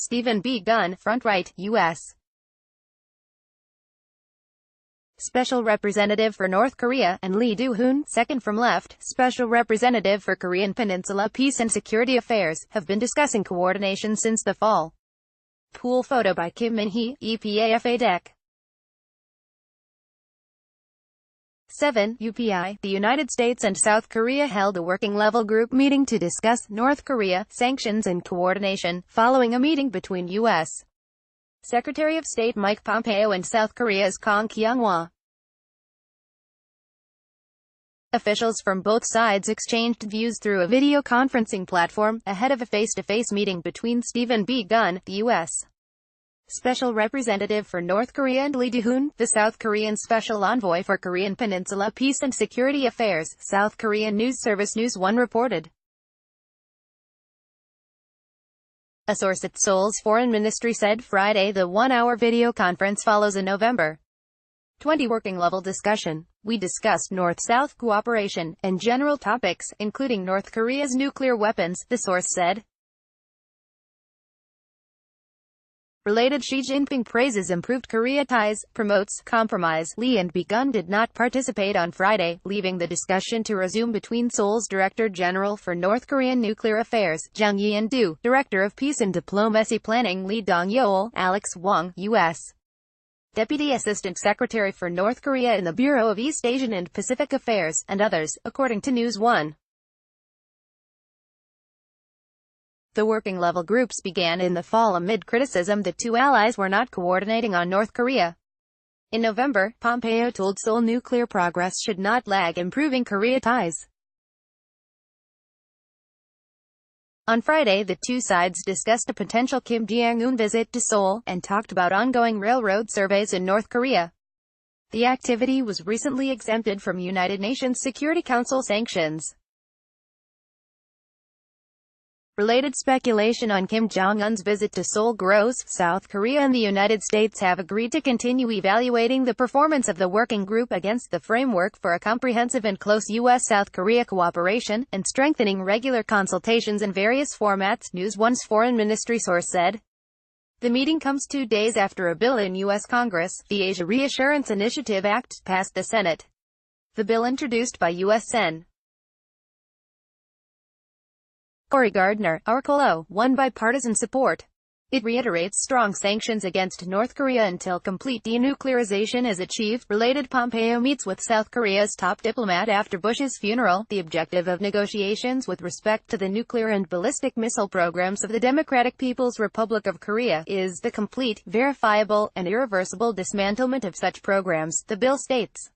Stephen B. Gunn, front right, U.S. Special Representative for North Korea, and Lee Do-hoon, second from left, Special Representative for Korean Peninsula Peace and Security Affairs, have been discussing coordination since the fall. Pool photo by Kim Min-hee, EPAFA-DEC. 7. UPI. The United States and South Korea held a working-level group meeting to discuss North Korea sanctions and coordination, following a meeting between U.S. Secretary of State Mike Pompeo and South Korea's Kang Kyung-hwa. Officials from both sides exchanged views through a video conferencing platform, ahead of a face-to-face meeting between Stephen B. Gunn, the U.S. Special Representative for North Korea, and Lee Do-hoon, the South Korean Special Envoy for Korean Peninsula Peace and Security Affairs, South Korean news service News One reported. A source at Seoul's foreign ministry said Friday the one-hour video conference follows a November 20 working-level discussion. We discussed North-South cooperation, and general topics, including North Korea's nuclear weapons, the source said. Related, Xi Jinping praises improved Korea ties, promotes compromise. Lee and B. Gunn did not participate on Friday, leaving the discussion to resume between Seoul's Director General for North Korean Nuclear Affairs, Jang Yi, and Do, Director of Peace and Diplomacy Planning Lee Dong-yeol, Alex Wong, U.S. Deputy Assistant Secretary for North Korea in the Bureau of East Asian and Pacific Affairs, and others, according to News One. The working-level groups began in the fall amid criticism that two allies were not coordinating on North Korea. In November, Pompeo told Seoul nuclear progress should not lag improving Korea ties. On Friday, the two sides discussed a potential Kim Jong-un visit to Seoul, and talked about ongoing railroad surveys in North Korea. The activity was recently exempted from United Nations Security Council sanctions. Related speculation on Kim Jong-un's visit to Seoul grows. South Korea and the United States have agreed to continue evaluating the performance of the working group against the framework for a comprehensive and close U.S.-South Korea cooperation, and strengthening regular consultations in various formats, News One's foreign ministry source said. The meeting comes 2 days after a bill in U.S. Congress, the Asia Reassurance Initiative Act, passed the Senate. The bill, introduced by U.S. Sen. Cory Gardner, won bipartisan support. It reiterates strong sanctions against North Korea until complete denuclearization is achieved. Related, Pompeo meets with South Korea's top diplomat after Bush's funeral. The objective of negotiations with respect to the nuclear and ballistic missile programs of the Democratic People's Republic of Korea is the complete, verifiable, and irreversible dismantlement of such programs, the bill states.